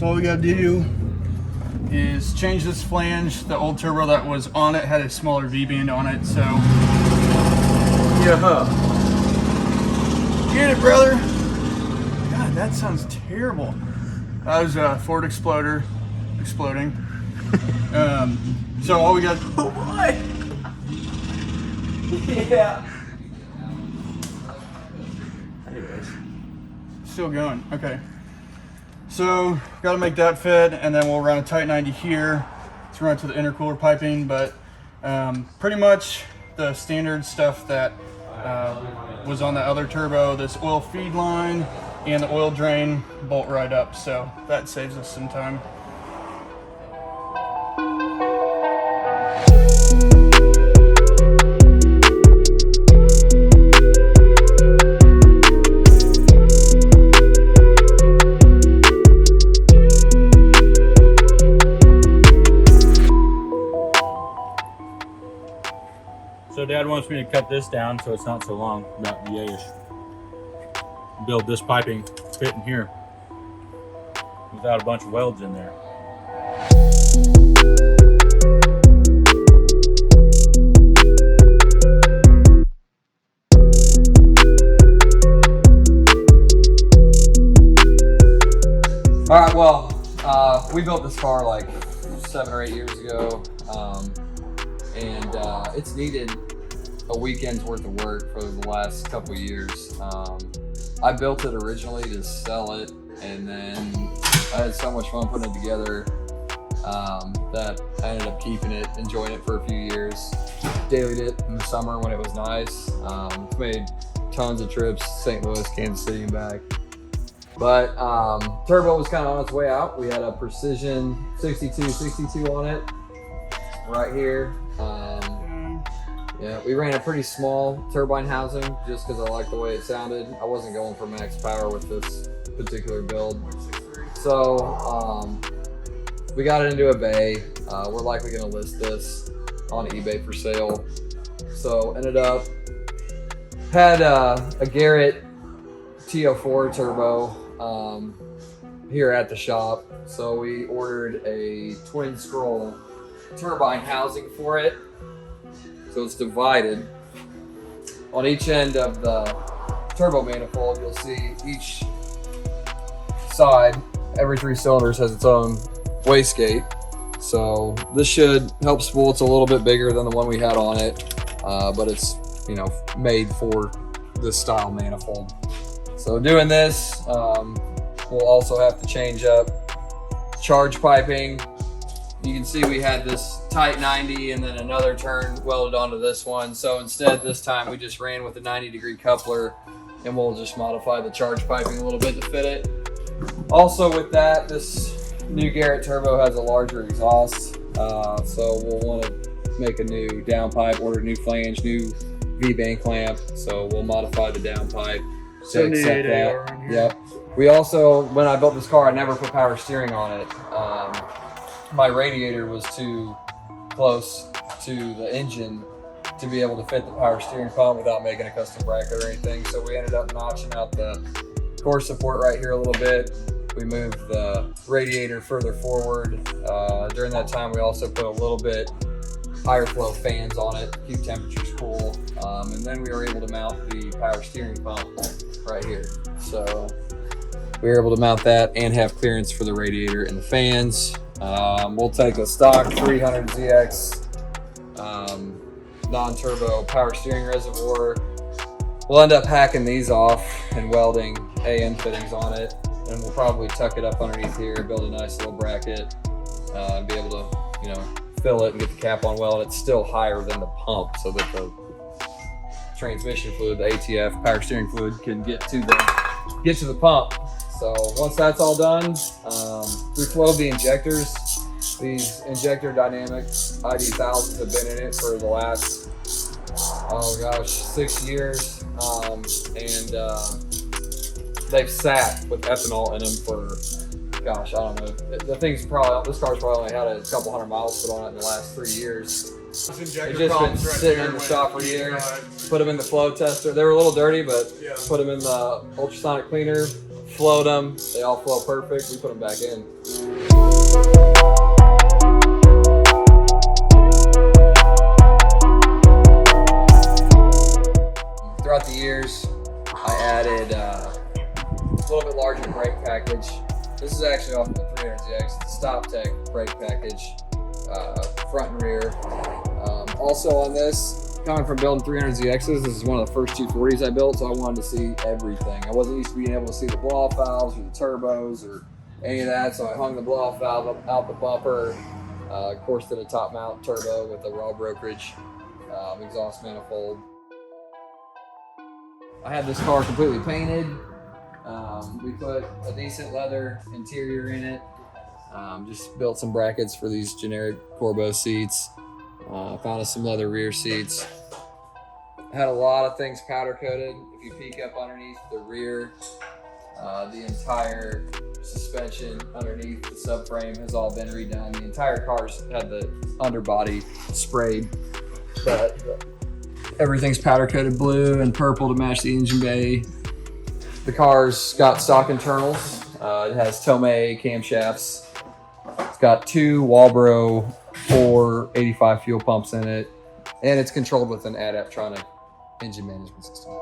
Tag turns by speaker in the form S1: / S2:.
S1: So all we gotta do is change this flange. The old turbo that was on it had a smaller V-band on it, so yeah. Get it, brother. God, that sounds terrible. That was a Ford Exploder exploding. So all we got.
S2: Oh boy. Yeah. Anyways,
S1: Still going. Okay. So got to make that fit, and then we'll run a tight 90 here to run to the intercooler piping. But pretty much the standard stuff that was on the other turbo. This oil feed line and the oil drain bolt right up, so that saves us some time.
S3: So Dad wants me to cut this down so it's not so long, about yay-ish. Build this piping fit in here without a bunch of welds in there.
S2: all right, well, we built this car like 7 or 8 years ago, and it's needed a weekend's worth of work for the last couple of years. I built it originally to sell it, and then I had so much fun putting it together that I ended up keeping it, enjoying it for a few years. Dailied it in the summer when it was nice. Made tons of trips, St. Louis, Kansas City, and back. But turbo was kind of on its way out. We had a Precision 62 on it right here. Yeah, we ran a pretty small turbine housing just because I liked the way it sounded. I wasn't going for max power with this particular build. So we got it into a bay. We're likely going to list this on eBay for sale. So ended up, had a Garrett TO4 turbo here at the shop. So we ordered a twin scroll turbine housing for it. So it's divided. On each end of the turbo manifold, you'll see each side, every 3 cylinders has its own wastegate. So this should help spool. It's a little bit bigger than the one we had on it, but it's, you know, made for this style manifold. So doing this, we'll also have to change up charge piping. You can see we had this tight 90 and then another turn welded onto this one. So instead this time we just ran with a 90-degree coupler, and we'll just modify the charge piping a little bit to fit it. Also with that, this new Garrett turbo has a larger exhaust. So we'll want to make a new downpipe, order a new flange, new V-band clamp. So we'll modify the downpipe to accept that. Yep. We also, when I built this car, I never put power steering on it. My radiator was too close to the engine to be able to fit the power steering pump without making a custom bracket or anything. So we ended up notching out the core support right here a little bit. We moved the radiator further forward. During that time, we also put a little bit higher flow fans on it to keep temperatures cool. And then we were able to mount the power steering pump right here. So we were able to mount that and have clearance for the radiator and the fans. We'll take a stock 300ZX non-turbo power steering reservoir. We'll end up hacking these off and welding AN fittings on it, and we'll probably tuck it up underneath here, build a nice little bracket, and be able to, you know, fill it and get the cap on well. It's still higher than the pump, so that the transmission fluid, the ATF power steering fluid, can get to the pump. So once that's all done, we flow the injectors. These Injector Dynamics ID1000s have been in it for the last, 6 years. And they've sat with ethanol in them for, I don't know. The thing's probably, this car's probably only had a couple 100 miles put on it in the last 3 years. They've just been sitting in the shop for years. Put them in the flow tester. They were a little dirty, but put them in the ultrasonic cleaner, float them. They all flow perfect. We put them back in. Throughout the years, I added a little bit larger brake package. This is actually off the 300ZX, Stop Tech brake package, front and rear. Also on this, coming from building 300ZXs, this is one of the first 240s I built, so I wanted to see everything. I wasn't used to being able to see the blow-off valves or the turbos or any of that, so I hung the blow-off valve out the bumper. Of course, did a top mount turbo with a raw brokerage exhaust manifold. I had this car completely painted. We put a decent leather interior in it. Just built some brackets for these generic Corbeau seats. Found us some leather rear seats. Had a lot of things powder coated. If you peek up underneath the rear, the entire suspension underneath the subframe has all been redone. The entire car's had the underbody sprayed, but everything's powder coated blue and purple to match the engine bay. The car's got stock internals. It has Tomei camshafts. It's got 2 Walbro 485 fuel pumps in it, and it's controlled with an Adaptronic engine management system.